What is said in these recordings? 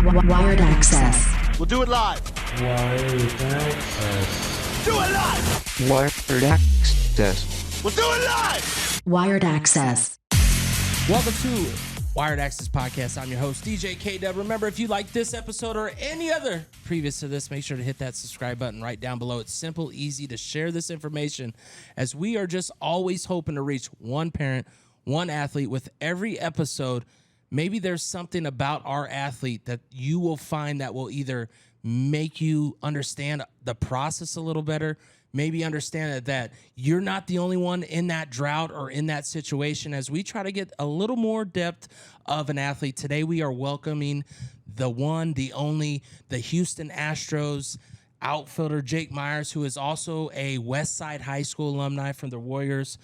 Wired Axcess. We'll do it live. Wired Access. Do it live. Wired Access. We'll do it live. Wired Axcess. Welcome to Wired Access Podcast. I'm your host, DJ K-Dub. Remember, if you like this episode or any other previous to this, make sure to hit that subscribe button right down below. It's simple, easy to share this information, as we are just always hoping to reach one parent, one athlete with every episode. Maybe there's something about our athlete that you will find that will either make you understand the process a little better, maybe understand that you're not the only one in that drought or in that situation. As we try to get a little more depth of an athlete, today we are welcoming the one, the only, the Houston Astros outfielder, Jake Meyers, who is also a Westside High School alumni from the Warriors,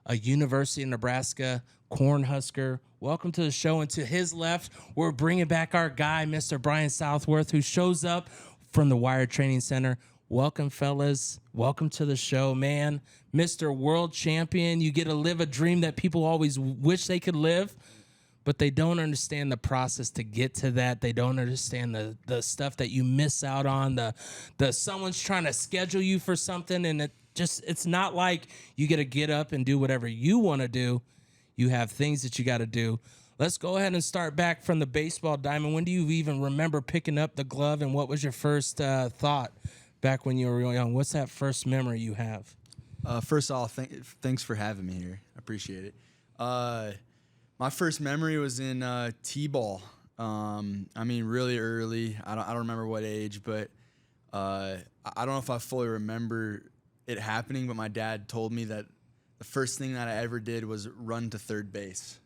a University of Nebraska Cornhusker. Welcome to the show. And to his left, we're bringing back our guy, Mr. Brian Southworth, who shows up from the Wired Training Center. Welcome, fellas. Welcome to the show, man. Mr. World Champion. You get to live a dream that people always wish they could live, but they don't understand the process to get to that. They don't understand the stuff that you miss out on. The someone's trying to schedule you for something, and it's not like you get to get up and do whatever you want to do. You have things that you got to do. Let's go ahead and start back from the baseball diamond. When do you even remember picking up the glove, and what was your first thought back when you were real young? What's that first memory you have? First off, thanks for having me here. I appreciate it. My first memory was in T-ball. Really early. I don't remember what age, but I don't know if I fully remember it happening, but my dad told me that the first thing that I ever did was run to third base.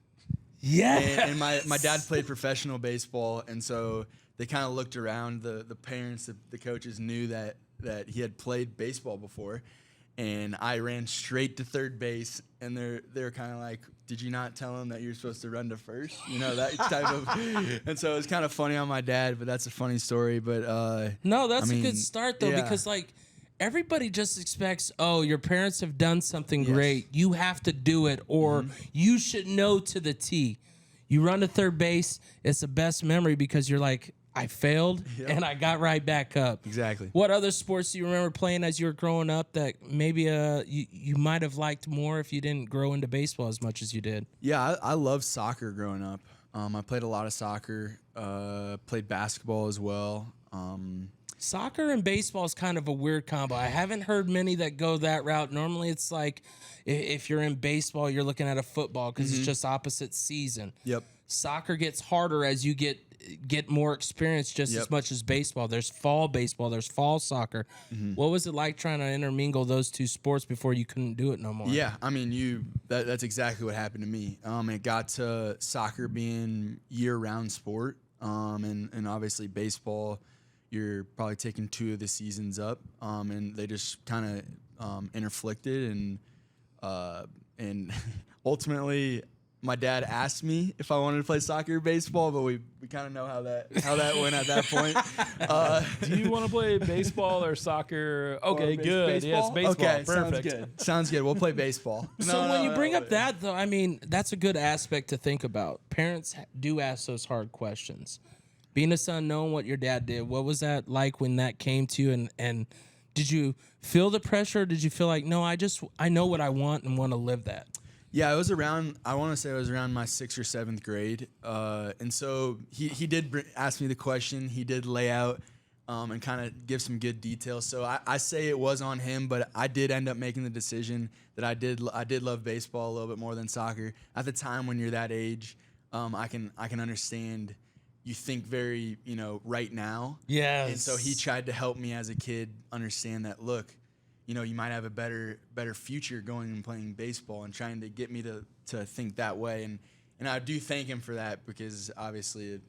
Yeah. And my dad played professional baseball, and so they kind of looked around. The parents, the coaches knew that he had played baseball before, and I ran straight to third base, and they're kind of like, "Did you not tell him that you're supposed to run to first?" You know, that type of. And so it was kind of funny on my dad, but that's a funny story. But no, that's a good start though, because everybody just expects, your parents have done something great. You have to do it, or you should know to the T. You run to third base. It's the best memory because you're like, I failed and I got right back up. Exactly. What other sports do you remember playing as you were growing up that maybe you might have liked more if you didn't grow into baseball as much as you did? Yeah, I loved soccer growing up. I played a lot of soccer, played basketball as well. Soccer and baseball is kind of a weird combo. I haven't heard many that go that route. Normally it's like if you're in baseball, you're looking at a football because it's just opposite season. Yep. Soccer gets harder as you get more experience just as much as baseball. There's fall baseball. There's fall soccer. What was it like trying to intermingle those two sports before you couldn't do it no more? Yeah, that's exactly what happened to me. It got to soccer being year-round sport, and obviously baseball, you're probably taking 2 of the seasons up, and they just kind of interflicted, and ultimately my dad asked me if I wanted to play soccer or baseball, but we kind of know how that went at that point. Do you want to play baseball or soccer? Okay, good. Baseball? Yes, baseball. Okay, Perfect. Sounds good. We'll play baseball. So when you bring up that, though, that's a good aspect to think about. Parents do ask those hard questions. Being a son, knowing what your dad did, what was that like when that came to you? And did you feel the pressure? Or did you feel like, no, I know what I want and want to live that? Yeah, I want to say it was around my 6th or 7th grade. And so he did ask me the question. He did lay out and kind of give some good details. So I say it was on him, but I did end up making the decision that I did love baseball a little bit more than soccer. At the time when you're that age, I can understand. You think very, right now. Yes. And so he tried to help me as a kid understand that, look, you might have a better future going and playing baseball, and trying to get me to think that way. And I do thank him for that, because obviously, it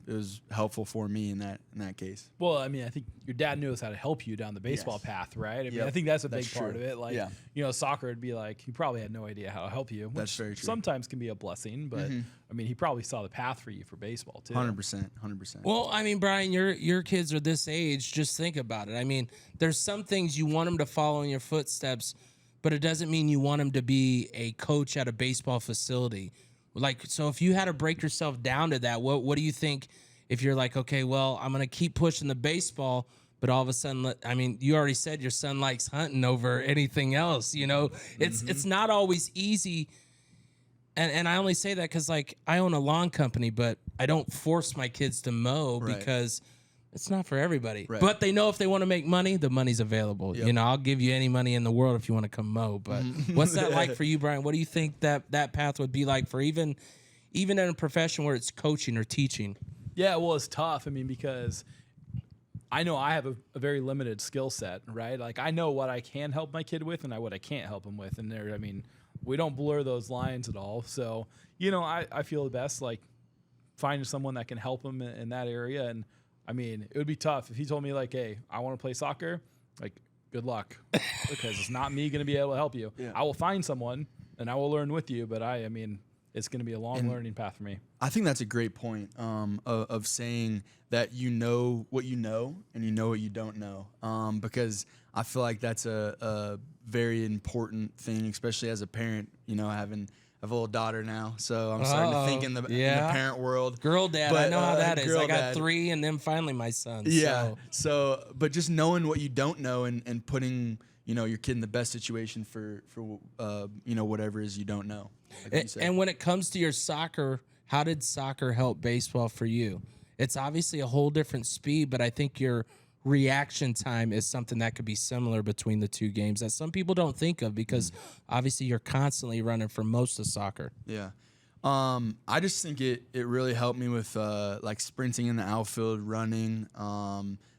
was helpful for me in that case. Well, I think your dad knew how to help you down the baseball path, right? I think that's a big part of it. Like, soccer would be like, he probably had no idea how to help you, which that's very true. Sometimes can be a blessing, but he probably saw the path for you for baseball too. 100%. Well, Brian, your kids are this age. Just think about it. There's some things you want them to follow in your footsteps, but it doesn't mean you want them to be a coach at a baseball facility. Like, so if you had to break yourself down to that, what do you think if you're like, okay, well, I'm going to keep pushing the baseball, but all of a sudden, I mean, you already said your son likes hunting over anything else, you know? It's not always easy. And I only say that because, like, I own a lawn company, but I don't force my kids to mow because it's not for everybody. Right. But they know if they want to make money, the money's available. Yep. You know, I'll give you any money in the world if you want to come mow. But what's that like for you, Brian? What do you think that path would be like for even in a profession where it's coaching or teaching? Yeah, well, it's tough. I mean, because I know I have a very limited skill set, right? Like, I know what I can help my kid with and what I can't help him with. And I mean, we don't blur those lines at all. So, you know, I feel the best, like, finding someone that can help him in that area. And, I mean, it would be tough if he told me, like, hey, I want to play soccer. Like, good luck, because it's not me going to be able to help you. Yeah. I will find someone, and I will learn with you. But, I mean, it's going to be a long learning path for me. I think that's a great point of saying that you know what you know and you know what you don't know, because I feel like that's a very important thing, especially as a parent. You know, I have a little daughter now, so I'm starting to think in the parent world. Girl dad, but, I know how that is. I got 3, and then finally my son. Yeah. So, but just knowing what you don't know and putting, you know, your kid in the best situation for you know, whatever it is you don't know. Like and when it comes to your soccer, how did soccer help baseball for you? It's obviously a whole different speed, but I think your reaction time is something that could be similar between the two games that some people don't think of, because obviously you're constantly running for most of soccer. Yeah. I just think it really helped me with like sprinting in the outfield, running.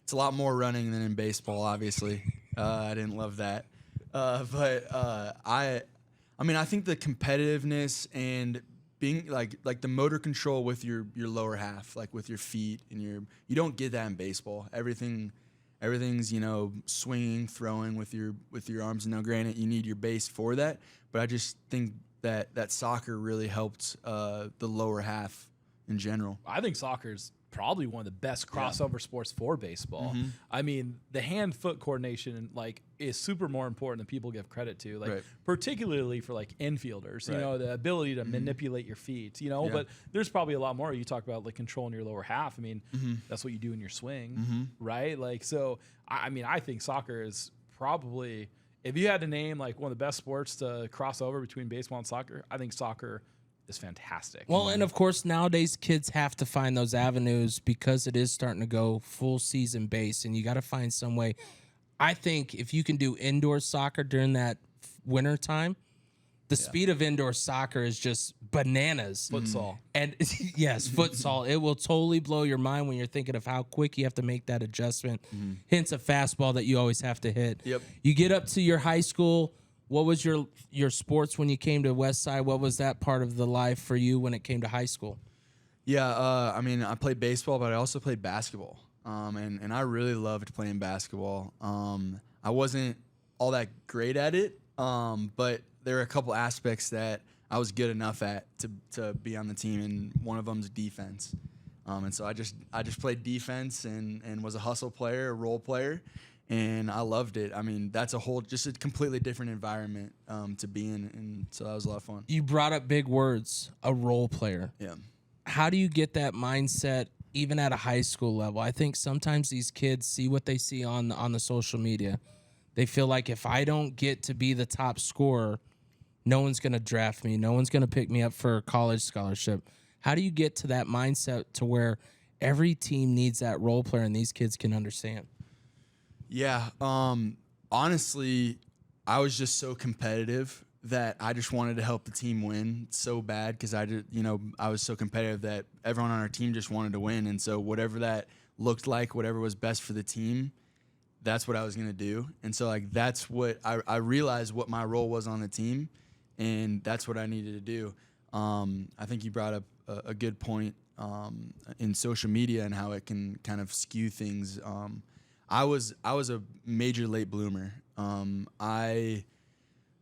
It's a lot more running than in baseball, obviously. I didn't love that. But I mean, I think the competitiveness and being like the motor control with your lower half, like with your feet and you don't get that in baseball. Everything's, you know, swinging, throwing with your arms. Now, granted, you need your base for that, but I just think that soccer really helped the lower half in general. I think soccer's probably one of the best crossover sports for baseball. I mean, the hand-foot coordination, like, is super more important than people give credit to, like, particularly for, like, infielders, you know, the ability to manipulate your feet, you know, but there's probably a lot more. You talk about, like, controlling your lower half. I mean, that's what you do in your swing, right? Like, so, I mean, I think soccer is probably, if you had to name, like, one of the best sports to cross over between baseball and soccer, I think soccer is fantastic. Well, and of course, nowadays kids have to find those avenues because it is starting to go full season base, and you got to find some way. I think if you can do indoor soccer during that winter time, the speed of indoor soccer is just bananas. Futsal. And yes, futsal. It will totally blow your mind when you're thinking of how quick you have to make that adjustment. Hence a fastball that you always have to hit. Yep. You get up to your high school. What was your sports when you came to Westside? What was that part of the life for you when it came to high school? Yeah, I mean, I played baseball, but I also played basketball, and I really loved playing basketball. I wasn't all that great at it, but there were a couple aspects that I was good enough at to be on the team, and one of them's defense. And so I just played defense and was a hustle player, a role player. And I loved it. I mean, that's just a completely different environment to be in, and so that was a lot of fun. You brought up big words, a role player. Yeah. How do you get that mindset even at a high school level? I think sometimes these kids see what they see on the social media. They feel like if I don't get to be the top scorer, no one's going to draft me. No one's going to pick me up for a college scholarship. How do you get to that mindset to where every team needs that role player and these kids can understand? Yeah, honestly, I was just so competitive that I just wanted to help the team win so bad because I was so competitive that everyone on our team just wanted to win, and so whatever that looked like, whatever was best for the team, that's what I was gonna do. And so like that's what I realized what my role was on the team, and that's what I needed to do. I think you brought up a good point in social media and how it can kind of skew things. I was a major late bloomer. I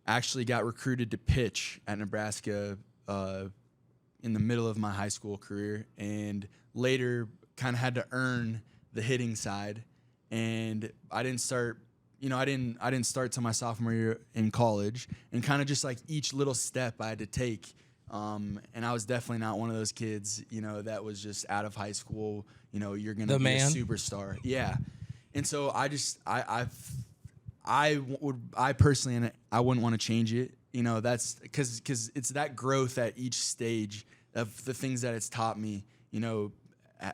actually got recruited to pitch at Nebraska in the middle of my high school career, and later kind of had to earn the hitting side. And I didn't start till my sophomore year in college, and kind of just like each little step I had to take And I was definitely not one of those kids, that was just out of high school, you're going to be a superstar. Yeah. And so I personally, and I wouldn't want to change it. That's because it's that growth at each stage of the things that it's taught me,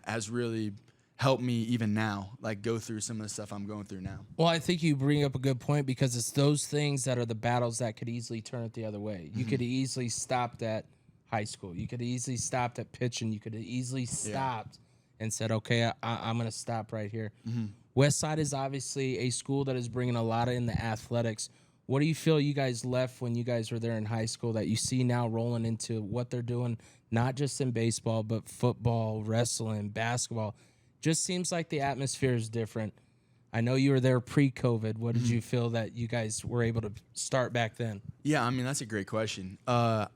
has really helped me even now, like go through some of the stuff I'm going through now. Well, I think you bring up a good point because it's those things that are the battles that could easily turn it the other way. You could easily stopped at high school. You could easily stopped at pitching. You could have easily stopped and said, okay, I'm going to stop right here. Westside is obviously a school that is bringing a lot in the athletics. What do you feel you guys left when you guys were there in high school that you see now rolling into what they're doing, not just in baseball, but football, wrestling, basketball? Just seems like the atmosphere is different. I know you were there pre-COVID. What did you feel that you guys were able to start back then? Yeah, I mean, that's a great question. I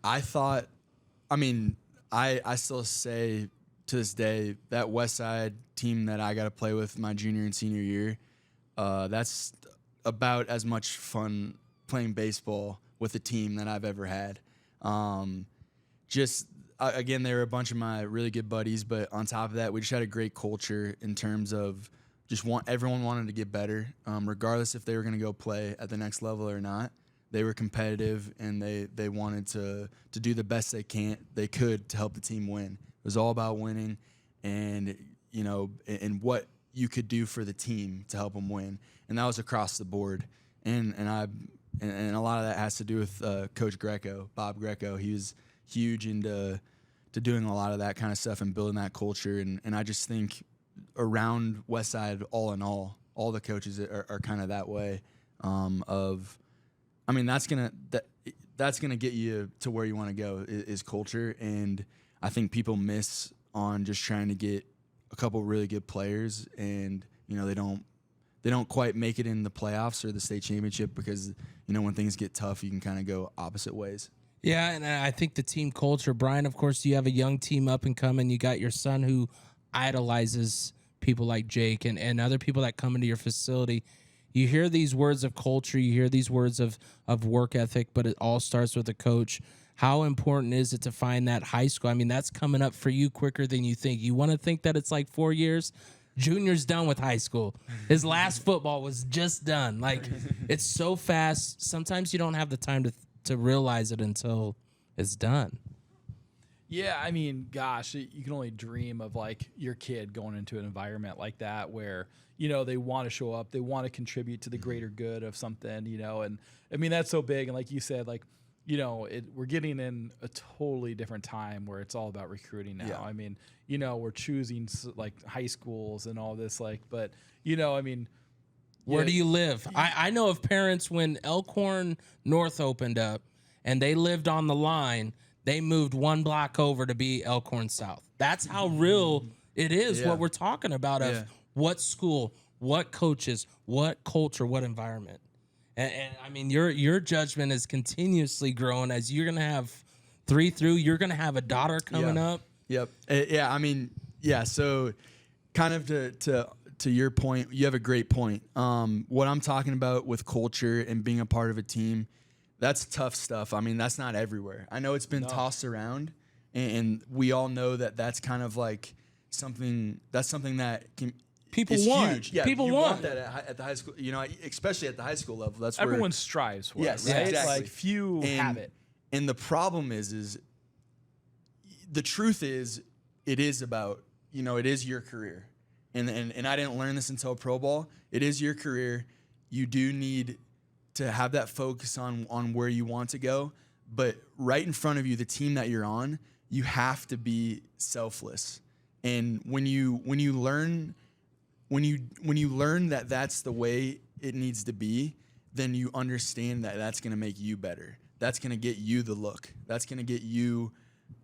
still say to this day that Westside team that I got to play with my junior and senior year, that's about as much fun playing baseball with a team that I've ever had. Again, they were a bunch of my really good buddies, but on top of that, we just had a great culture in terms of everyone wanted to get better, regardless if they were going to go play at the next level or not. They were competitive, and they wanted to do the best they could to help the team win. It was all about winning, and and what you could do for the team to help them win, and that was across the board. And a lot of that has to do with Coach Greco, Bob Greco. He was huge into doing a lot of that kind of stuff and building that culture. And I just think around Westside, all in all the coaches are kind of that way. That's gonna get you to where you want to go is culture. And I think people miss on just trying to get a couple really good players, and they don't quite make it in the playoffs or the state championship because when things get tough, you can kind of go opposite ways. Yeah, and I think the team culture, Brian, of course, you have a young team up and coming. You got your son who idolizes people like Jake and other people that come into your facility. You hear these words of culture, you hear these words of work ethic, but it all starts with a coach. How important is it to find that high school? I mean, that's coming up for you quicker than you think. You want to think that it's like 4 years? Junior's done with high school. His last football was just done. Like, it's so fast. Sometimes you don't have the time to realize it until it's done. Yeah, I mean, gosh, you can only dream of like your kid going into an environment like that where, they want to show up, they want to contribute to the greater good of something, and I mean, that's so big. And like you said, like, we're getting in a totally different time where it's all about recruiting now. Yeah. I mean, we're choosing like high schools and all this, like, but, I mean, where do you live? I know of parents when Elkhorn North opened up and they lived on the line, they moved one block over to be Elkhorn South. That's how real it is, what we're talking about of what school, what coaches, what culture, what environment. And I mean, your judgment is continuously growing as you're going to have 3 through. You're going to have a daughter coming up. Yep. So kind of to your point, you have a great point. What I'm talking about with culture and being a part of a team, that's tough stuff. I mean, that's not everywhere. I know it's been tossed around, and we all know that that's kind of like something that people want. Huge. Yeah, people want that at the high school. Especially at the high school level. That's everyone where strives for. Yes, it, right? exactly. Like few have it. And the problem is the truth is, it is about it is your career. And I didn't learn this until pro ball. It is your career. You do need to have that focus on where you want to go. But right in front of you, the team that you're on, you have to be selfless. And when you learn that that's the way it needs to be, then you understand that that's going to make you better. That's going to get you the look. That's going to get you.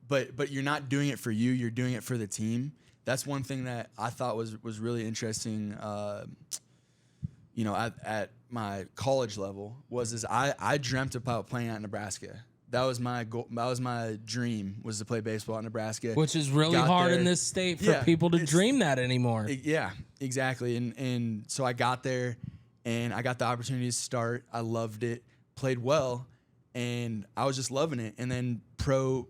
But you're not doing it for you. You're doing it for the team. That's one thing that I thought was really interesting, at my college level is I dreamt about playing at Nebraska. That was my goal. That was my dream, was to play baseball at Nebraska. Which is really hard in this state for people to dream that anymore. Yeah, exactly. And so I got there, and I got the opportunity to start. I loved it, played well, And I was just loving it. And then pro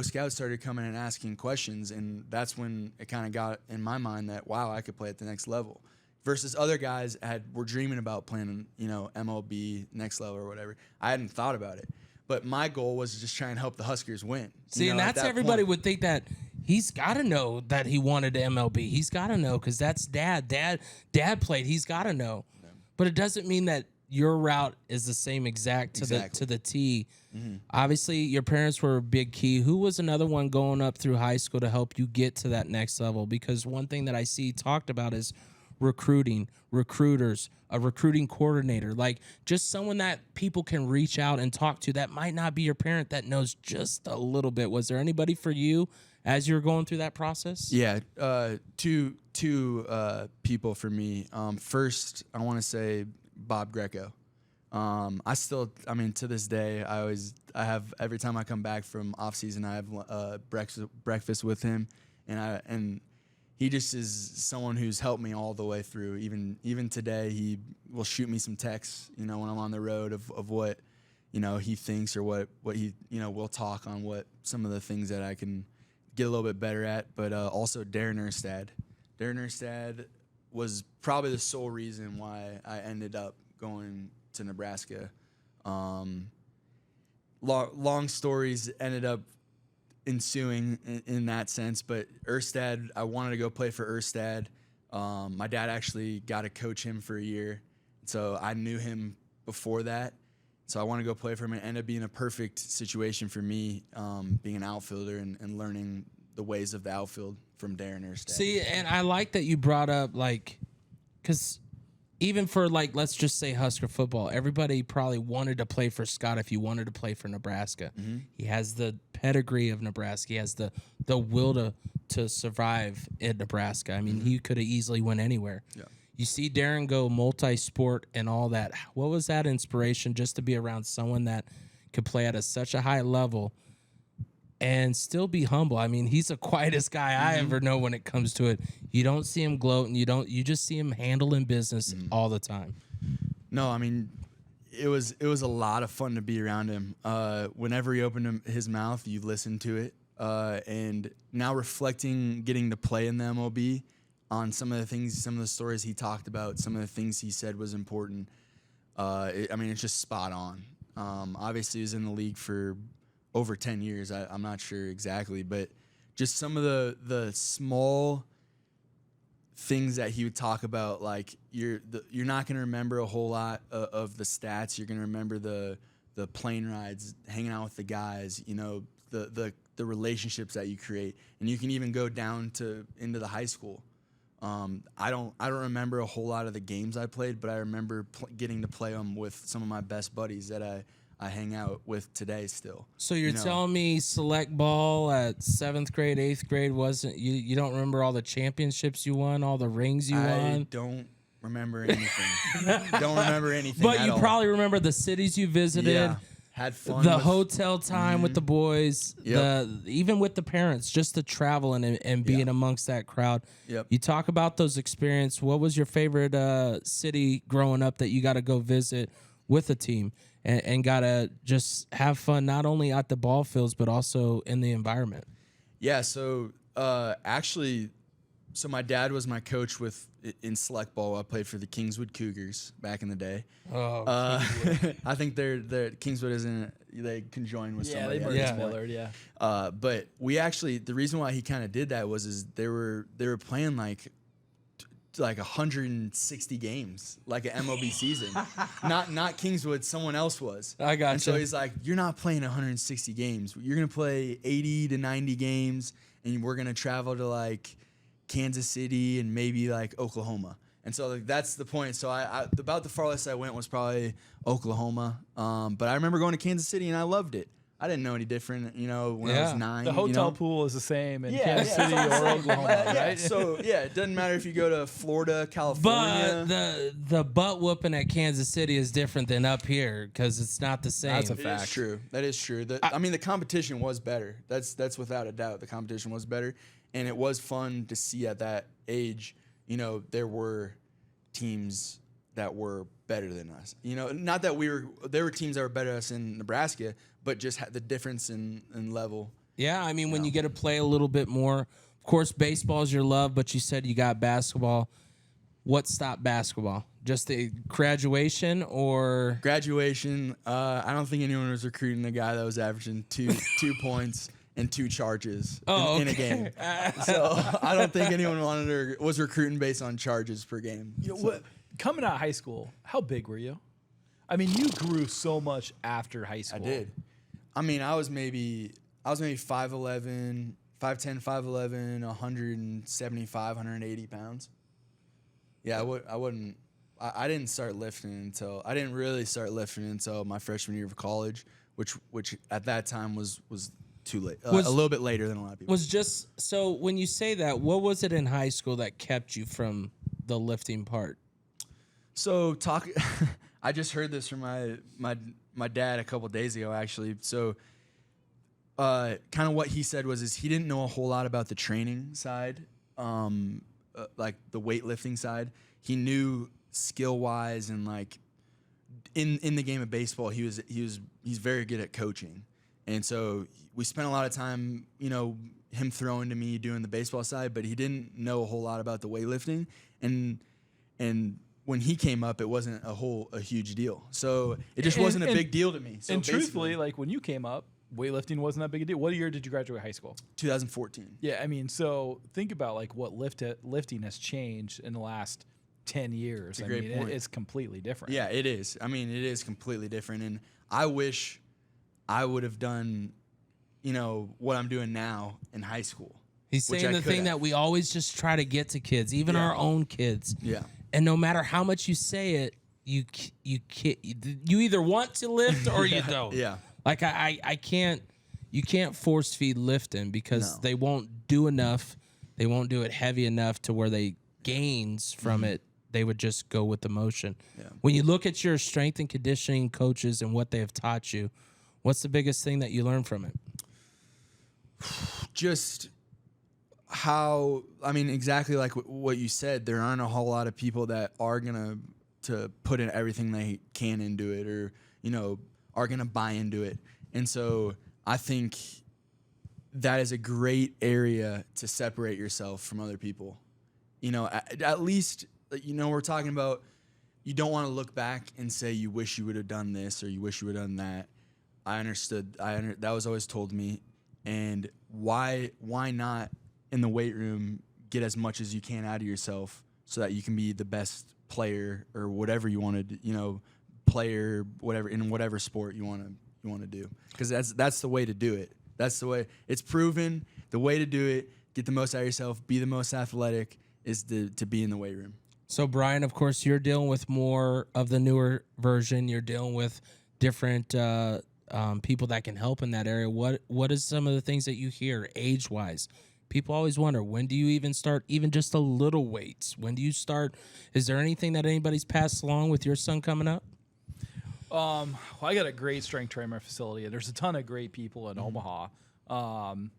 scouts started coming and asking questions. And that's when it kind of got in my mind that, wow, I could play at the next level. Versus other guys were dreaming about playing, MLB next level or whatever. I hadn't thought about it. But my goal was to just try and help the Huskers win. See, and that's everybody would think that he's got to know that he wanted to MLB. He's got to know because that's dad. Dad played. He's got to know. Yeah. But it doesn't mean that your route is the same exact to the T. Mm-hmm. Obviously, your parents were a big key. Who was another one going up through high school to help you get to that next level? Because one thing that I see talked about is recruiting, recruiters, a recruiting coordinator, like just someone that people can reach out and talk to that might not be your parent that knows just a little bit. Was there anybody for you as you were going through that process? Yeah, two people for me. First, I want to say Bob Greco. To this day, I have every time I come back from off season, I have breakfast with him, and he just is someone who's helped me all the way through. Even today, he will shoot me some texts, when I'm on the road of what, he thinks or what he, we'll talk on what some of the things that I can get a little bit better at. But also Darren Hurrdat. Darren Hurrdat was probably the sole reason why I ended up going to Nebraska. Long stories ended up ensuing in that sense, but Hurrdat, I wanted to go play for Hurrdat. My dad actually got to coach him for a year, so I knew him before that. So I want to go play for him, and ended up being a perfect situation for me, being an outfielder and learning the ways of the outfield from Darren Hurrdat. See, and I like that you brought up, because even for, let's just say Husker football, everybody probably wanted to play for Scott if you wanted to play for Nebraska. Mm-hmm. He has the pedigree of Nebraska. He has the will to survive in Nebraska. I mean, he could have easily went anywhere. Yeah. You see Darren go multi-sport and all that. What was that inspiration just to be around someone that could play at such a high level and still be humble? I mean, he's the quietest guy I ever know when it comes to it. You don't see him gloating. You just see him handling business all the time. No, I mean, it was a lot of fun to be around him. Whenever he opened his mouth, you listened to it. And now reflecting, getting to play in the MLB on some of the stories he talked about, some of the things he said was important. It's just spot on. Obviously, he was in the league for over 10 years. I'm not sure exactly, but just some of the small things that he would talk about, like you're not going to remember a whole lot of the stats. You're going to remember the plane rides, hanging out with the guys, the relationships that you create, and you can even go down into the high school. I don't remember a whole lot of the games I played, but I remember getting to play them with some of my best buddies that I hang out with today still. So you're telling me select ball at 7th grade, 8th grade wasn't you don't remember all the championships you won, all the rings you won? I don't remember anything. Don't remember anything. But you all. Probably remember the cities you visited. Yeah. Had fun. The hotel time with the boys, even with the parents, just the traveling and being amongst that crowd. Yep. You talk about those experiences. What was your favorite city growing up that you got to go visit with a team and got to just have fun, not only at the ball fields, but also in the environment? Yeah, so so my dad was my coach in select ball. I played for the Kingswood Cougars back in the day. Oh, I think they're Kingswood isn't. They conjoined with somebody. Yeah, they merged Millard. Yeah. But we actually, the reason why he kind of did that was they were playing like 160 games, like an MLB season. not Kingswood, someone else was. I got you. And so he's like, you're not playing 160 games. You're gonna play 80 to 90 games, and we're gonna travel to Kansas City and maybe Oklahoma. And so that's the point. So I about the farthest I went was probably Oklahoma. But I remember going to Kansas City and I loved it. I didn't know any different, when I was 9. The hotel pool is the same in Kansas City or Oklahoma, right? So it doesn't matter if you go to Florida, California. But the butt whooping at Kansas City is different than up here because it's not the same. That's a fact. That's true. That is true. The competition was better. That's without a doubt. The competition was better, and it was fun to see at that age. There were teams that were better than us. Not that there were teams that were better than us in Nebraska, but just had the difference in level. Yeah, I mean, when you get to play a little bit more, of course, baseball is your love, but you said you got basketball. What stopped basketball? Just the graduation or? Graduation. I don't think anyone was recruiting a guy that was averaging two points and 2 charges in a game. So I don't think anyone was recruiting based on charges per game. Coming out of high school, how big were you? I mean, you grew so much after high school. I did. I mean, I was maybe 5'11", 5'10", 5'11", 175, 180 pounds. Yeah, I didn't really start lifting until my freshman year of college, which at that time was too late. A little bit later than a lot of people. So when you say that, what was it in high school that kept you from the lifting part? So I just heard this from my dad a couple days ago, actually. So kind of what he said was he didn't know a whole lot about the training side, like the weightlifting side. He knew skill wise and like in the game of baseball, he's very good at coaching, and so we spent a lot of time, him throwing to me doing the baseball side, but he didn't know a whole lot about the weightlifting, and when he came up, it wasn't a huge deal. So it just wasn't a big deal to me. So and truthfully, like when you came up, weightlifting wasn't that big a deal. What year did you graduate high school? 2014. Yeah, I mean, so think about like what lifting has changed in the last 10 years. That's a great point. It's completely different. Yeah, it is. I mean, it is completely different. And I wish I would have done, what I'm doing now in high school. He's saying the thing that we always just try to get to kids, even our own kids. Yeah. And no matter how much you say it, you either want to lift or you don't. Yeah. Like you can't force feed lifting because they won't do enough. They won't do it heavy enough to where they gains from it. They would just go with the motion. Yeah. When you look at your strength and conditioning coaches and what they have taught you, what's the biggest thing that you learned from it? Just exactly like what you said, there aren't a whole lot of people that are going to put in everything they can into it or, are going to buy into it. And so I think that is a great area to separate yourself from other people. At least, we're talking about you don't want to look back and say you wish you would have done this or you wish you would have done that. I understood. That was always told me. And why not in the weight room get as much as you can out of yourself so that you can be the best player or whatever you want to, player, whatever in whatever sport you want to do, because that's the way to do it. That's the way it's proven. The way to do it, get the most out of yourself, be the most athletic, is to be in the weight room. So Brian, of course, you're dealing with more of the newer version. You're dealing with different people that can help in that area. What is some of the things that you hear age wise? People always wonder, when do you even start even just a little weights? When do you start? Is there anything that anybody's passed along with your son coming up? Well, I got a great strength trainer facility, and there's a ton of great people in Omaha,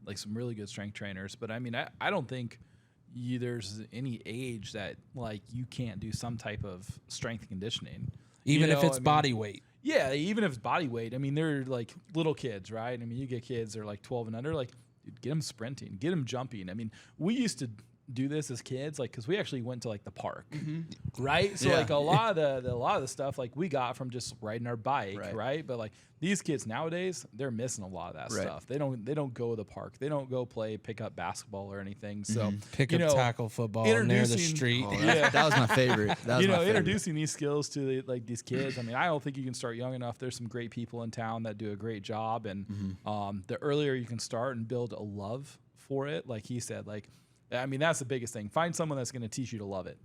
like some really good strength trainers. But I mean, I don't think there's any age that like you can't do some type of strength and conditioning, even if it's body weight. Yeah, even if it's body weight. I mean, they're like little kids, right? I mean, you get kids that are like 12 and under, like, dude, get them sprinting, get them jumping. I mean, we used to do this as kids, like, because we actually went to like the park, right? So like a lot of the stuff like we got from just riding our bike, right? But like these kids nowadays, they're missing a lot of that stuff. They don't go to the park. They don't go pick up basketball or anything. So pick up tackle football near the street. That was my favorite. That was my favorite. Introducing these skills to these kids. I mean, I don't think you can start young enough. There's some great people in town that do a great job, and the earlier you can start and build a love for it, like he said, like. I mean, that's the biggest thing. Find someone that's going to teach you to love it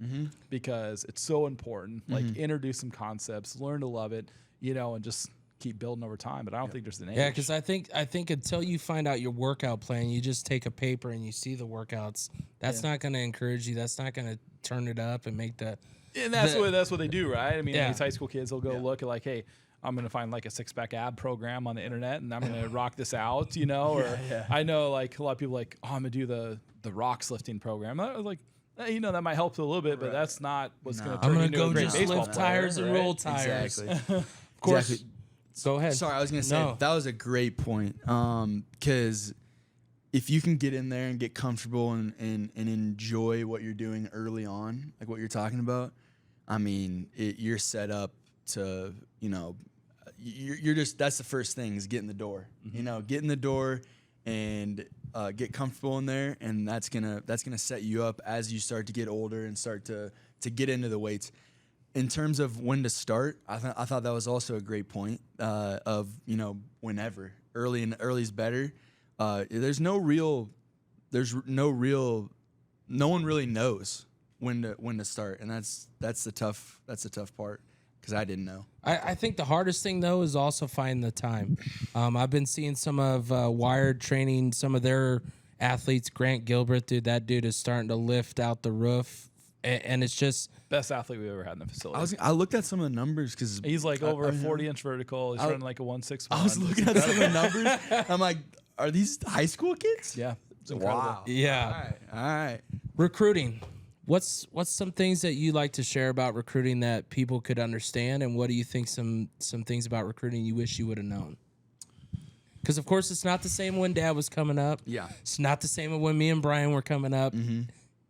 because it's so important. Like, introduce some concepts, learn to love it, and just keep building over time. But I don't think there's an age. Yeah, because I think until you find out your workout plan, you just take a paper and you see the workouts. That's not going to encourage you. That's not going to turn it up and make the. And that's what they do, right? I mean, these high school kids will go look at like, hey, I'm going to find like a 6-pack ab program on the internet and I'm going to rock this out, Or I know like a lot of people like, oh, I'm going to do the rocks lifting program. I was like, That might help a little bit, but that's not what's going to I'm turn going into to a go great just baseball lift player, tires and right? roll tires. Exactly. Of course. Exactly. Go ahead. Sorry, I was gonna say No. that was a great point. Because if you can get in there and get comfortable and enjoy what you're doing early on, like what you're talking about, I mean, you're set up to, you're just, that's the first thing is get in the door. Get in the door and get comfortable in there, and that's gonna set you up as you start to get older and start to get into the weights. In terms of when to start, I thought that was also a great point of whenever early is better. No one really knows when to start, and that's the tough part because I didn't know. I think the hardest thing, though, is also finding the time. I've been seeing some of Wired training some of their athletes. Grant Gilbert, that dude is starting to lift out the roof, and it's just Best athlete we've ever had in the facility. I looked at some of the numbers because He's like over a 40-inch vertical. He's running like a 1.61. I was looking at some of the numbers. I'm like, are these high school kids? Yeah. It's incredible. Wow. yeah. All right. Recruiting. What's some things that you like to share about recruiting that people could understand, and what do you think some things about recruiting you wish you would have known? Because of course it's not the same when Dad was coming up. Yeah. It's not the same when me and Brian were coming up.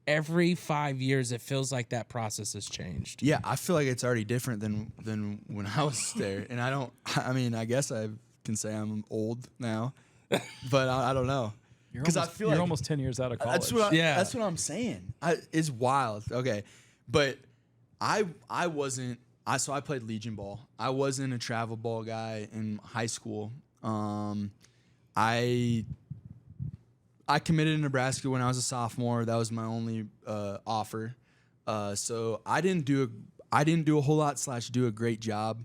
Every 5 years, it feels like that process has changed. Yeah, I feel like it's already different than when I was there, and I guess I can say I'm old now, but I don't know. Because I feel you're like almost 10 years out of college. That's what I'm saying. It's wild. Okay, but I wasn't. So I played Legion ball. I wasn't a travel ball guy in high school. I committed to Nebraska when I was a sophomore. That was my only offer. So I didn't do a whole lot / do a great job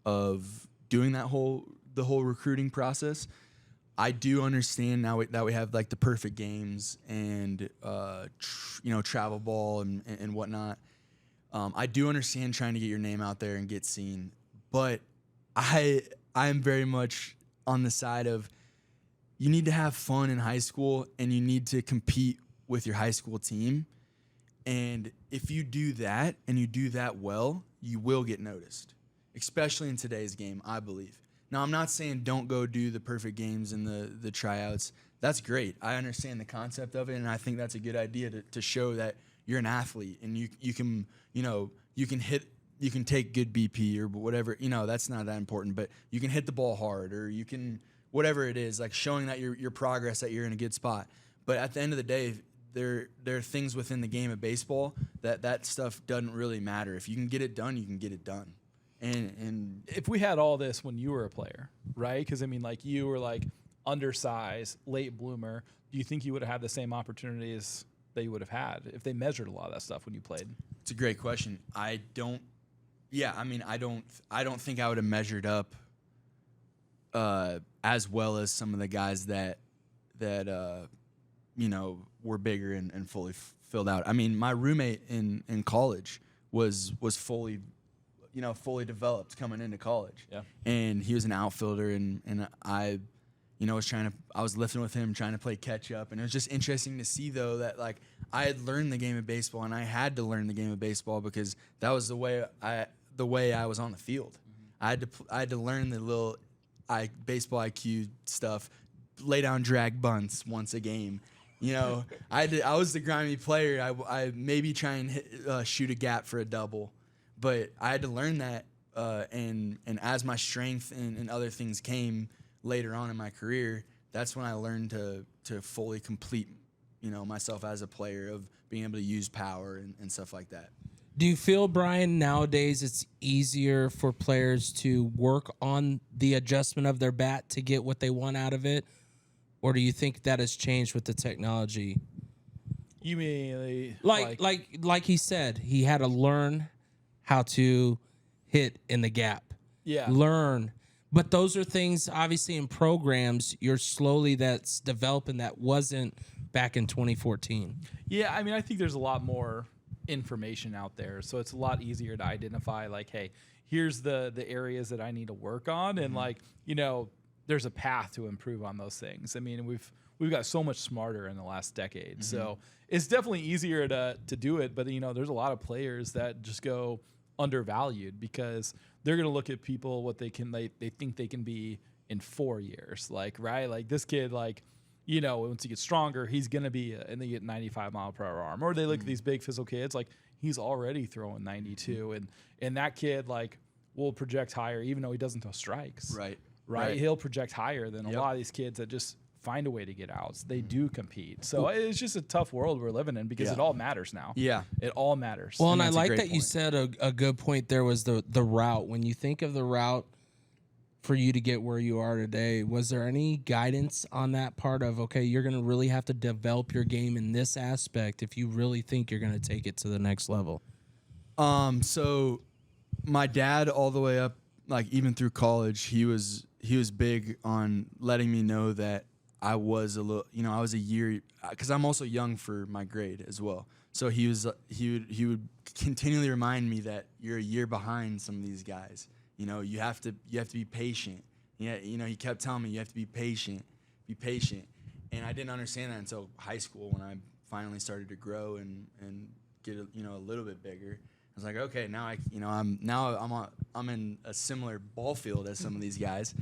of doing the whole recruiting process. I do understand now that we have like the perfect games and travel ball and whatnot. I do understand trying to get your name out there and get seen, but I am very much on the side of you need to have fun in high school and you need to compete with your high school team. And if you do that and you do that well, you will get noticed, especially in today's game, I believe. Now, I'm not saying don't go do the perfect games and the tryouts. That's great. I understand the concept of it, and I think that's a good idea to show that you're an athlete and you can take good BP or whatever. That's not that important, but you can hit the ball hard or you can whatever it is, like showing that your progress, that you're in a good spot. But at the end of the day, there are things within the game of baseball that stuff doesn't really matter. If you can get it done, you can get it done. And if we had all this when you were a player, right? Because you were like undersized, late bloomer. Do you think you would have had the same opportunities that you would have had if they measured a lot of that stuff when you played? It's a great question. I don't think I would have measured up as well as some of the guys that were bigger and fully filled out. I mean, my roommate in college was fully developed coming into college. Yeah. And he was an outfielder and I was lifting with him, trying to play catch up. And it was just interesting to see though that like I had learned the game of baseball and I had to learn the game of baseball because that was the way I was on the field. Mm-hmm. I had to learn the little baseball IQ stuff, lay down drag bunts once a game. I was the grimy player. I maybe try and shoot a gap for a double. But I had to learn that, and as my strength and other things came later on in my career, that's when I learned to fully complete, myself as a player of being able to use power and stuff like that. Do you feel, Brian, nowadays it's easier for players to work on the adjustment of their bat to get what they want out of it? Or do you think that has changed with the technology? You mean like he said, he had to learn how to hit in the gap. Yeah. Learn. But those are things, obviously, in programs, you're slowly that's developing that wasn't back in 2014. Yeah, I think there's a lot more information out there, so it's a lot easier to identify, like, hey, here's the areas that I need to work on, and there's a path to improve on those things. We've we've got so much smarter in the last decade. So it's definitely easier to do it. But, there's a lot of players that just go undervalued because they're going to look at people, what they think they can be in 4 years. Like, right. Like this kid, like, once he gets stronger, he's going to be, and they get 95-mile-per-hour arm. Or they look at these big physical kids, like he's already throwing 92. And that kid, like, will project higher, even though he doesn't throw strikes. Right. He'll project higher than a lot of these kids that just find a way to get outs. They do compete. So it's just a tough world we're living in because it all matters now. Yeah. It all matters. Well, and I like that you said a good point there was the route. When you think of the route for you to get where you are today, was there any guidance on that part of, okay, you're going to really have to develop your game in this aspect if you really think you're going to take it to the next level? So my dad, all the way up, like even through college, he was big on letting me know that I was I was a year, because I'm also young for my grade as well. So he would continually remind me that you're a year behind some of these guys. You have to be patient. Yeah, he kept telling me you have to be patient, and I didn't understand that until high school when I finally started to grow and get a little bit bigger. I was like, okay, now I'm in a similar ball field as some of these guys.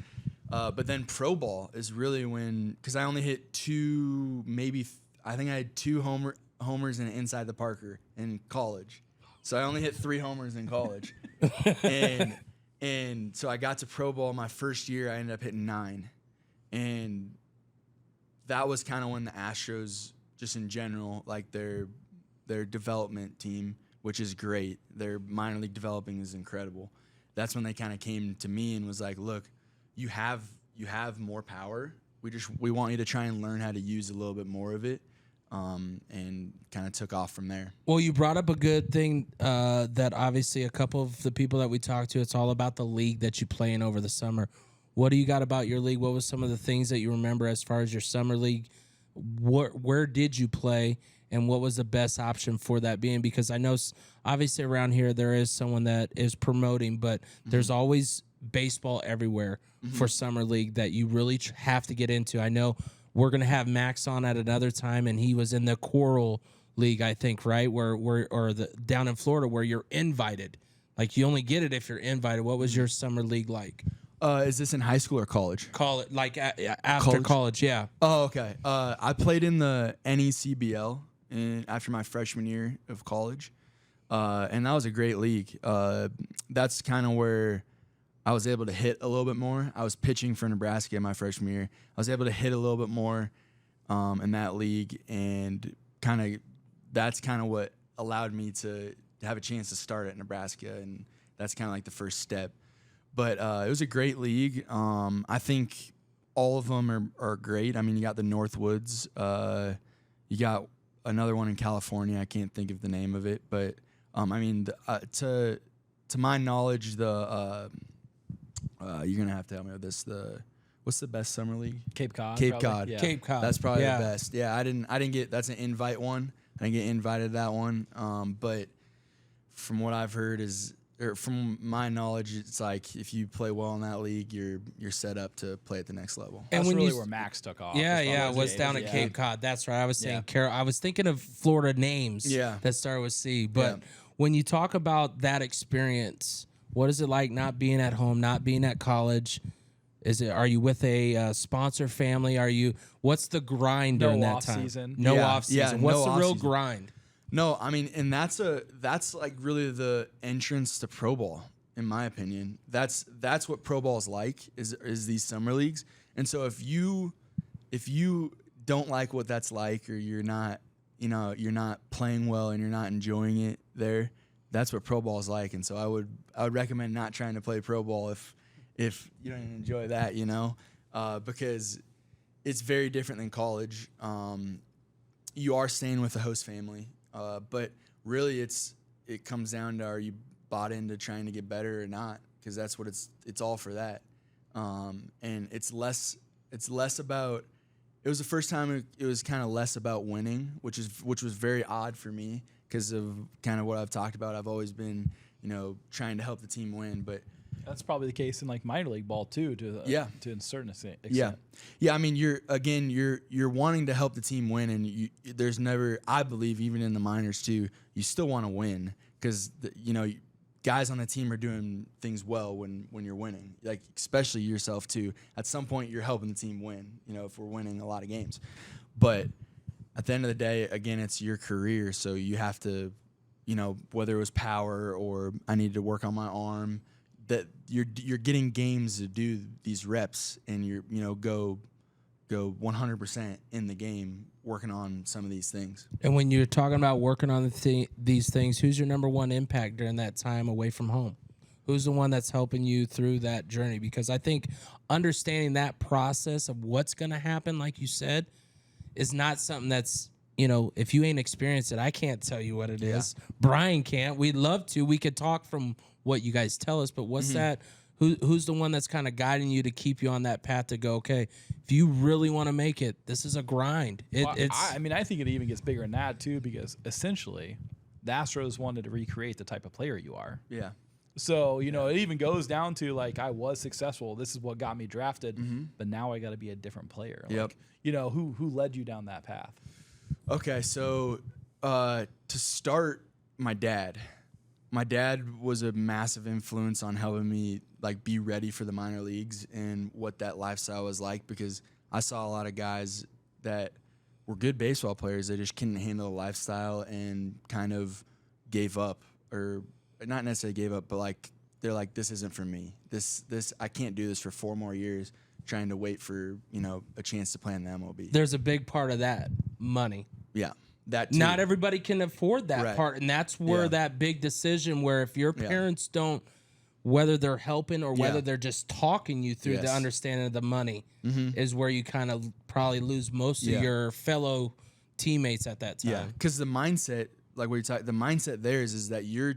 But then pro ball is really when, because I only hit I think I had 2 homers and an inside the Parker in college. So I only hit 3 homers in college. and so I got to pro ball my first year, I ended up hitting 9. And that was kind of when the Astros, just in general, like their development team, which is great, their minor league developing is incredible. That's when they kind of came to me and was like, look, you have more power. We want you to try and learn how to use a little bit more of it, and kind of took off from there. Well, you brought up a good thing that obviously a couple of the people that we talked to, it's all about the league that you play in over the summer. What do you got about your league? What was some of the things that you remember as far as your summer league? Where did you play? And what was the best option for that being? Because I know obviously around here there is someone that is promoting, but there's always baseball everywhere for summer league that you really have to get into. I know we're going to have Max on at another time, and he was in the Coral League, I think, right? Down in Florida where you're invited. Like you only get it if you're invited. What was your summer league like? Is this in high school or college? Call it like after college, yeah. Oh, okay. I played in the NECBL after my freshman year of college, and that was a great league. That's kind of where I was able to hit a little bit more. I was pitching for Nebraska my freshman year. I was able to hit a little bit more in that league, and that's kind of what allowed me to have a chance to start at Nebraska, and that's kind of like the first step. But it was a great league. I think all of them are great. I mean, you got the Northwoods. You got another one in California. I can't think of the name of it, but I mean, to my knowledge, you're gonna have to help me with this. What's the best summer league? Cape Cod. Cape Cod. Yeah. Cape Cod. That's probably the best. Yeah, I didn't get. That's an invite one. I didn't get invited to that one. But from what I've heard from my knowledge, it's like if you play well in that league, you're set up to play at the next level. And that's really where Max took off. It was down at Cape Cod. That's right. I was saying I was thinking of Florida names that start with C. But when you talk about that experience, what is it like not being at home, not being at college? Are you with a sponsor family? What's the grind during that time? No off season. What's the real grind? No, I mean, and that's like really the entrance to pro ball, in my opinion. That's what pro ball is like, is these summer leagues. And so if you don't like what that's like, or you're not playing well and you're not enjoying it there, that's what pro ball is like. And so I would recommend not trying to play pro ball if you don't enjoy that, because it's very different than college. You are staying with the host family. But really, it comes down to, are you bought into trying to get better or not? Because that's what it's all for that. And it's less about. It was the first time it was kind of less about winning, which was very odd for me because of kind of what I've talked about. I've always been trying to help the team win, but That's probably the case in like minor league ball too, to a certain extent. Yeah. I mean, you're wanting to help the team win, and there's never, I believe, even in the minors too, you still want to win because guys on the team are doing things well when you're winning. Like especially yourself too. At some point, you're helping the team win. If we're winning a lot of games, but at the end of the day, again, it's your career, so you have to, whether it was power or I needed to work on my arm. That you're getting games to do these reps and you're go 100% in the game working on some of these things. And when you're talking about working on these things, who's your number one impact during that time away from home? Who's the one that's helping you through that journey? Because I think understanding that process of what's going to happen, like you said, is not something that's, if you ain't experienced it, I can't tell you what it is. Brian can't. We'd love to. We could talk from what you guys tell us, but what's that? Who's the one that's kind of guiding you to keep you on that path to go, okay, if you really want to make it, this is a grind. I think it even gets bigger than that too, because essentially the Astros wanted to recreate the type of player you are. Yeah. So, it even goes down to like, I was successful. This is what got me drafted, but now I got to be a different player. Yep. Like, who led you down that path? Okay. So, to start, my dad was a massive influence on helping me like be ready for the minor leagues and what that lifestyle was like, because I saw a lot of guys that were good baseball players that just couldn't handle the lifestyle and kind of gave up, or not necessarily gave up, but like they're like, this isn't for me. This I can't do this for 4 more years trying to wait for a chance to play in the MLB. There's a big part of that, money. Yeah. That too. Not everybody can afford that part, and that's where that big decision where if your parents don't, whether they're helping or whether they're just talking you through the understanding of the money, is where you kind of probably lose most of your fellow teammates at that time. Yeah, because the mindset, like what you're talking, the mindset there is that you're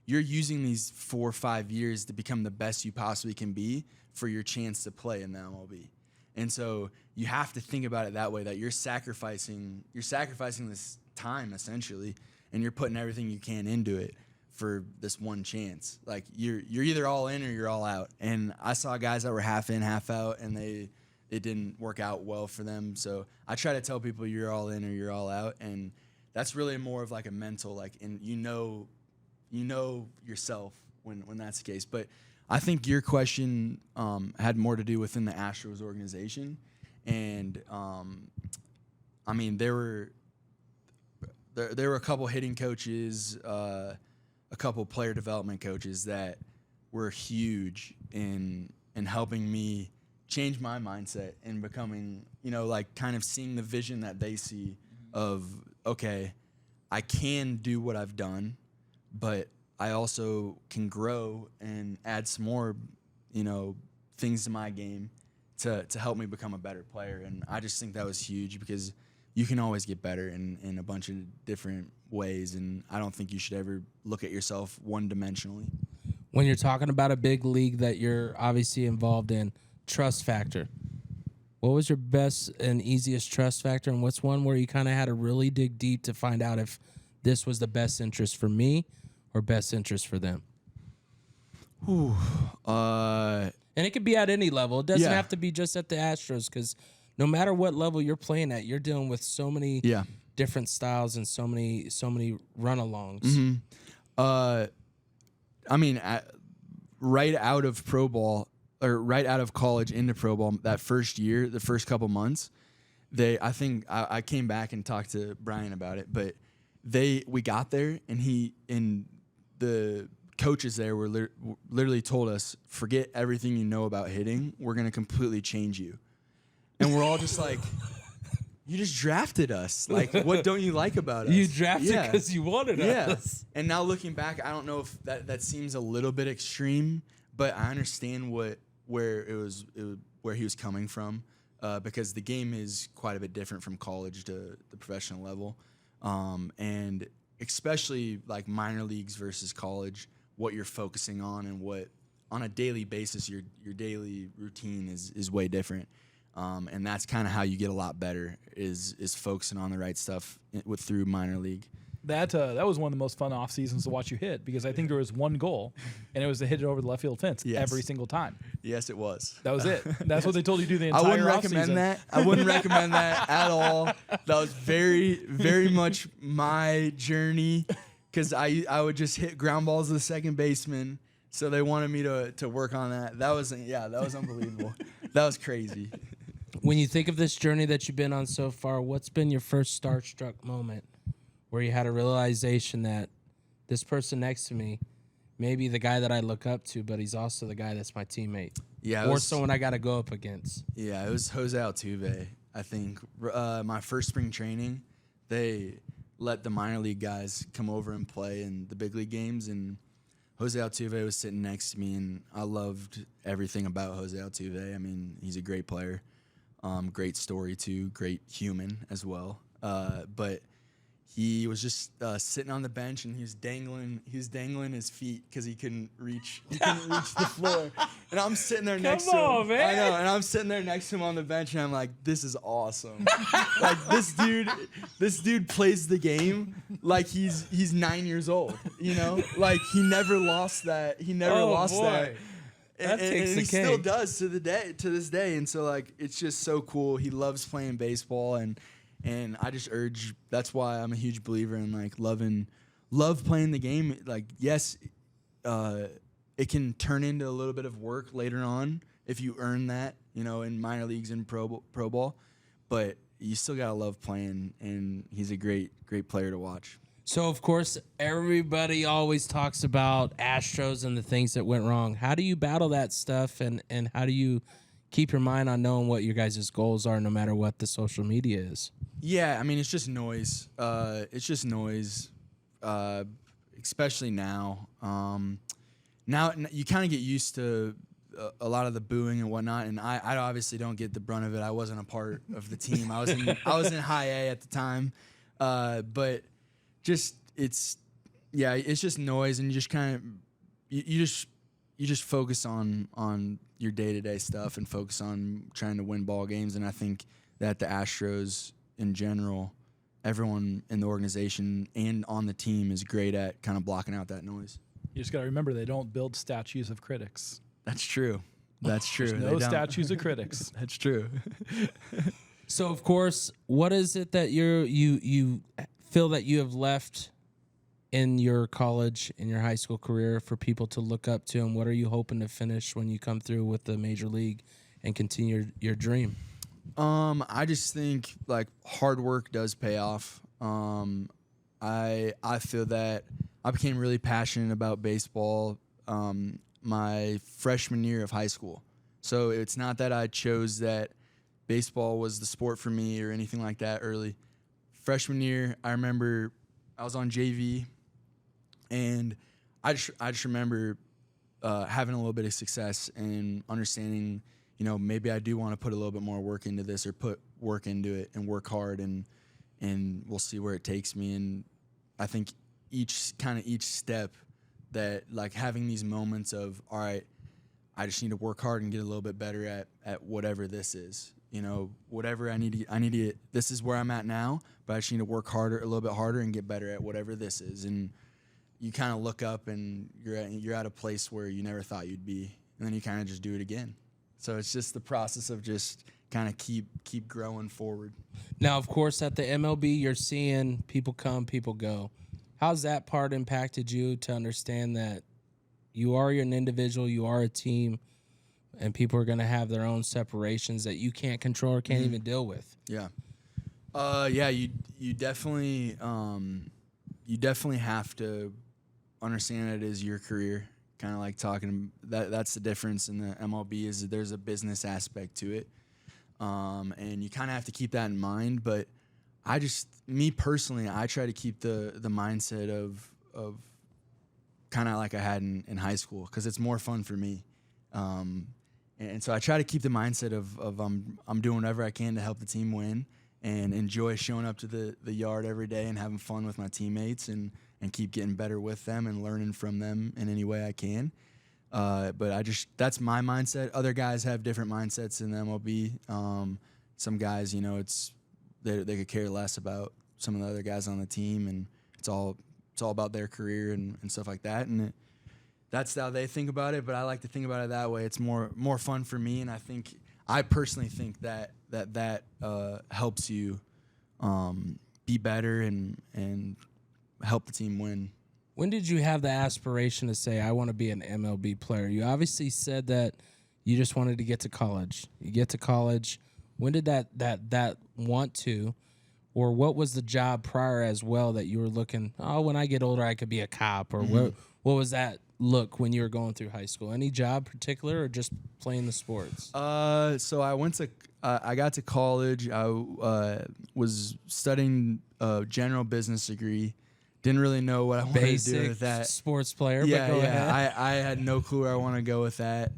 using these 4 or 5 years to become the best you possibly can be for your chance to play in the MLB. And so you have to think about it that way, that you're sacrificing this time essentially, and you're putting everything you can into it for this one chance. Like you're either all in or you're all out. And I saw guys that were half in, half out, and it didn't work out well for them. So I try to tell people you're all in or you're all out, and that's really more of like a mental, like, and you know yourself when that's the case. But I think your question had more to do within the Astros organization, and I mean there were a couple hitting coaches, a couple player development coaches that were huge in helping me change my mindset and becoming, like kind of seeing the vision that they see of, okay, I can do what I've done, but I also can grow and add some more, things to my game to help me become a better player. And I just think that was huge, because you can always get better in a bunch of different ways. And I don't think you should ever look at yourself one-dimensionally. When you're talking about a big league that you're obviously involved in, trust factor. What was your best and easiest trust factor, and what's one where you kind of had to really dig deep to find out if this was the best interest for me or best interest for them? And it could be at any level. It doesn't have to be just at the Astros, because no matter what level you're playing at, you're dealing with so many different styles and so many run-alongs. I mean, right out of pro ball, or right out of college into pro ball, that first year, the first couple months, I think I came back and talked to Brian about it, but we got there, and the coaches there were literally told us, forget everything you know about hitting. We're going to completely change you. And we're all just like, you just drafted us. Like, what don't you like about us? You drafted because you wanted us. And now looking back, I don't know if that seems a little bit extreme, but I understand where he was coming from, because the game is quite a bit different from college to the professional level. And especially like minor leagues versus college, what you're focusing on and what on a daily basis, your daily routine is way different. And that's kind of how you get a lot better is focusing on the right stuff through minor league. That was one of the most fun off seasons to watch you hit, because I think there was one goal, and it was to hit it over the left field fence every single time. Yes, it was. That was it. That's what they told you to do the entire I wouldn't off recommend season. that. I wouldn't recommend that at all. That was very, very much my journey, because I would just hit ground balls to the second baseman. So they wanted me to work on that. That was unbelievable. That was crazy. When you think of this journey that you've been on so far, what's been your first starstruck moment where you had a realization that this person next to me may be the guy that I look up to, but he's also the guy that's my teammate? Yeah, or someone I got to go up against. Yeah, it was Jose Altuve. I think my first spring training, they let the minor league guys come over and play in the big league games, and Jose Altuve was sitting next to me, and I loved everything about Jose Altuve. I mean, he's a great player, great story too, great human as well. But he was just sitting on the bench, and he was dangling his feet because he couldn't reach the floor. And I'm sitting there next to him. Man. I know, and I'm sitting there next to him on the bench, and I'm like, this is awesome. Like this dude plays the game like he's 9 years old. You know, like he never lost that. He never lost that. That takes and the he cake. still does to this day. And so like it's just so cool. He loves playing baseball, and I just urge. That's why I'm a huge believer in like love playing the game. Like yes, it can turn into a little bit of work later on if you earn that, you know, in minor leagues and pro ball. But you still gotta love playing, and he's a great player to watch. So, of course, everybody always talks about Astros and the things that went wrong. How do you battle that stuff, and how do you keep your mind on knowing what your guys' goals are no matter what the social media is? Yeah, I mean, it's just noise. Especially now. Now you kind of get used to a lot of the booing and whatnot, and I obviously don't get the brunt of it. I wasn't a part of the team. I was in high A at the time, but just it's just noise, and you just kind of you just focus on your day-to-day stuff and focus on trying to win ball games. And I think that the Astros in general, everyone in the organization and on the team is great at kind of blocking out that noise. You just got to remember, they don't build statues of critics. That's true. That's true. There's no statues of critics. That's true. So, of course, what is it that you feel that you have left in your college, in your high school career for people to look up to, and what are you hoping to finish when you come through with the major league and continue your dream? I just think like hard work does pay off. I feel that I became really passionate about baseball my freshman year of high school. So it's not that I chose that baseball was the sport for me or anything like that early. Freshman year, I remember I was on JV, and I just remember having a little bit of success and understanding, you know, maybe I do want to put a little bit more work into this, or put work into it and work hard, and we'll see where it takes me. And I think each step that, like, having these moments of, all right, I just need to work hard and get a little bit better at whatever this is. You know, whatever I need to, this is where I'm at now, but I just need to work harder, a little bit harder, and get better at whatever this is. And you kind of look up, and you're at a place where you never thought you'd be, and then you kind of just do it again. So it's just the process of just kind of keep growing forward. Now, of course, at the MLB, you're seeing people come, people go. How's that part impacted you to understand that you are an individual, you are a team, and people are going to have their own separations that you can't control or can't even deal with? Yeah. You definitely have to understand that it is your career. Kind of like talking that's the difference in the MLB, is that there's a business aspect to it. And you kind of have to keep that in mind. But me personally, I try to keep the mindset of kind of like I had in high school, because it's more fun for me. And so I try to keep the mindset of I'm doing whatever I can to help the team win, and enjoy showing up to the yard every day and having fun with my teammates, and keep getting better with them and learning from them in any way I can. But that's my mindset. Other guys have different mindsets in the MLB. Some guys, you know, they could care less about some of the other guys on the team, and it's all about their career and stuff like that. And that's how they think about it. But I like to think about it that way. It's more fun for me, and I personally think that helps you be better and help the team win. When did you have the aspiration to say, I want to be an MLB player? You obviously said that you just wanted to get to college. You get to college. When did that want to, or what was the job prior as well that you were looking, when I get older, I could be a cop, or what was that look when you were going through high school? Any job particular or just playing the sports? So I got to college. I was studying a general business degree. Didn't really know what I wanted to do with that. Sports player, Yeah, but go ahead. I had no clue where I want to go with that.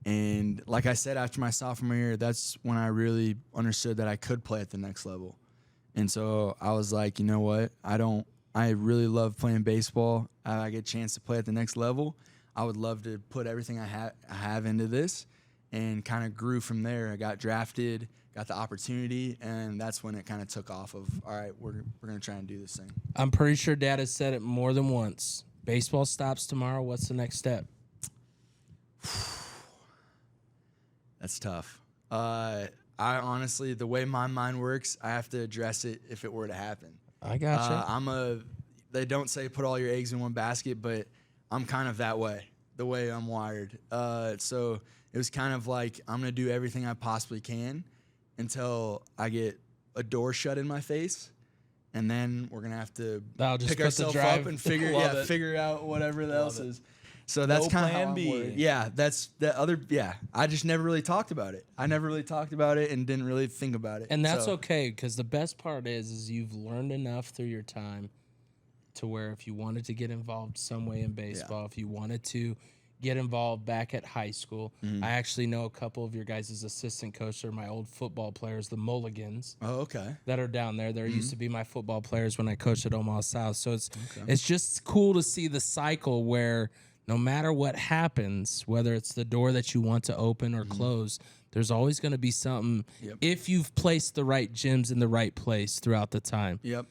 And like I said, after my sophomore year, that's when I really understood that I could play at the next level. And so I was like, you know what? I really love playing baseball. I get a chance to play at the next level. I would love to put everything I have into this, and kind of grew from there. I got drafted, got the opportunity, and that's when it kind of took off of, all right, we're going to try and do this thing. I'm pretty sure Dad has said it more than once. Baseball stops tomorrow. What's the next step? That's tough. I honestly, the way my mind works, I have to address it if it were to happen. I gotcha. They don't say put all your eggs in one basket, but I'm kind of that way, the way I'm wired. So it was kind of like, I'm going to do everything I possibly can until I get a door shut in my face. And then we're going to have to pick ourselves up and figure out whatever else is. So that's kind of how I'm worried. Yeah, that's the other. Yeah, I just never really talked about it. I never really talked about it and didn't really think about it. And that's okay, because the best part is you've learned enough through your time to where if you wanted to get involved some way in baseball, if you wanted to get involved back at high school, I actually know a couple of your guys' assistant coaches are my old football players, the Mulligans. Oh, okay. That are down there. They used to be my football players when I coached at Omaha South. So it's just cool to see the cycle where no matter what happens, whether it's the door that you want to open or close, there's always going to be something if you've placed the right gyms in the right place throughout the time. Yep.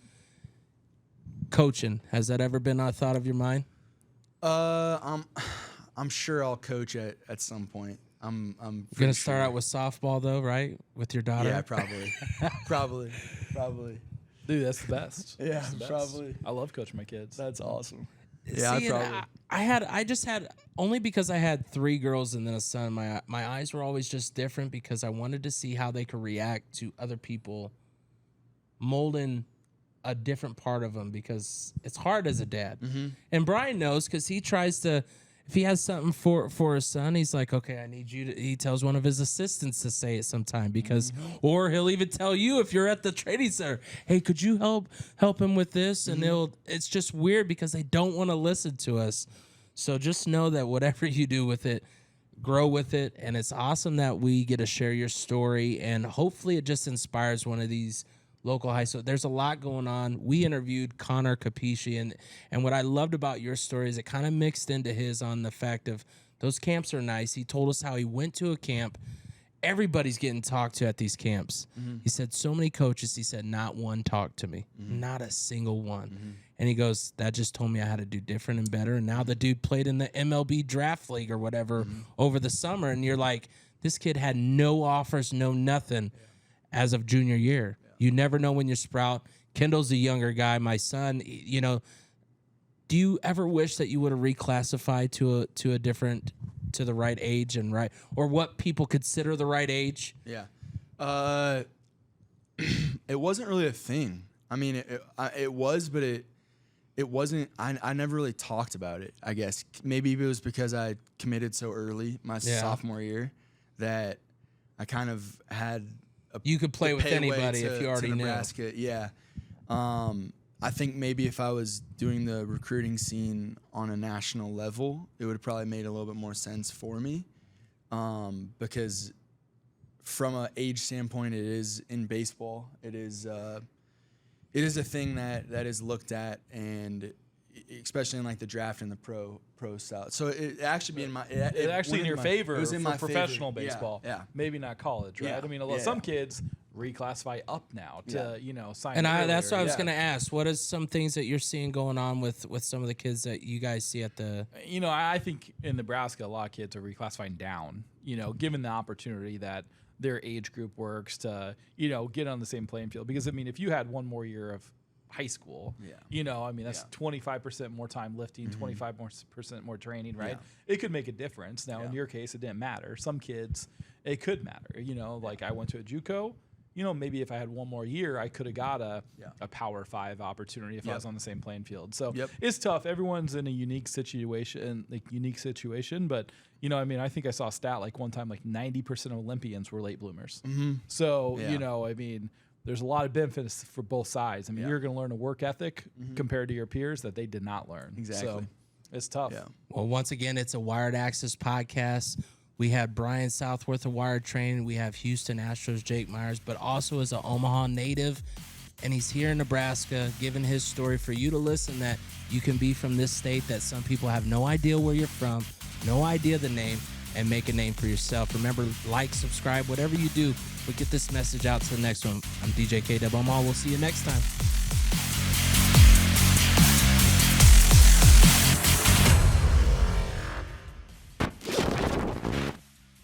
Coaching, has that ever been a thought of your mind? I'm sure I'll coach at some point. I'm going to start out with softball though, right? With your daughter? Yeah, probably. probably. Dude, that's the best. Yeah, That's the best. probably. I love coaching my kids. That's awesome. Yeah, See, I just had only because I had 3 girls and then a son. My eyes were always just different because I wanted to see how they could react to other people molding a different part of them, because it's hard as a dad. And Brian knows, because he tries to, if he has something for his son, he's like, okay, I need you to, he tells one of his assistants to say it sometime, because, or he'll even tell you if you're at the training center, hey, could you help him with this? And it's just weird because they don't want to listen to us. So just know that whatever you do with it, grow with it. And it's awesome that we get to share your story, and hopefully it just inspires one of these local high school. There's a lot going on. We interviewed Connor Capisci, and what I loved about your story is it kind of mixed into his on the fact of those camps are nice. He told us how he went to a camp. Everybody's getting talked to at these camps. He said so many coaches, he said not one talked to me. Not a single one. And he goes, that just told me I had to do different and better. And now the dude played in the MLB draft league or whatever over the summer, and you're like, this kid had no offers, no nothing as of junior year. You never know when you sprout. Kendall's a younger guy. My son, you know, do you ever wish that you would have reclassified to a different, to the right age and right, or what people consider the right age? Yeah. It wasn't really a thing. I mean, it was, but it wasn't. I never really talked about it, I guess. Maybe it was because I committed so early my sophomore year that I kind of had you could play with anybody if you already knew. Nebraska, yeah. I think maybe if I was doing the recruiting scene on a national level, it would have probably made a little bit more sense for me, because from an age standpoint, it is in baseball. It is a thing that is looked at, and especially in like the draft and the pro style. So it actually be in my It actually in your favor it was in for my professional favor. baseball. Yeah. Maybe not college, right? Yeah. I mean, although Yeah. some kids reclassify up now to sign. And earlier. that's what I was Yeah. going to ask. What is some things that you're seeing going on with some of the kids that you guys see at the? I think in Nebraska, a lot of kids are reclassifying down. Given the opportunity that their age group works to get on the same playing field. Because I mean, if you had one more year of high school, that's 25% more time lifting, 25% more training, right? Yeah. It could make a difference. Now, in your case, it didn't matter. Some kids, it could matter. Like I went to a JUCO. Maybe if I had one more year, I could have got a Power 5 opportunity if I was on the same playing field. So it's tough. Everyone's in a unique situation, But I think I saw a stat like one time, like 90% of Olympians were late bloomers. So there's a lot of benefits for both sides. I mean, you're going to learn a work ethic compared to your peers that they did not learn. Exactly. So it's tough. Yeah. Well, once again, it's a Wired Axcess podcast. We have Brian Southworth of Wired Training. We have Houston Astros Jake Meyers, but also is an Omaha native, and he's here in Nebraska giving his story for you to listen, that you can be from this state that some people have no idea where you're from, no idea the name, and make a name for yourself. Remember, like, subscribe, whatever you do, we'll get this message out to the next one. I'm DJ K-Dub Omaha. We'll see you next time.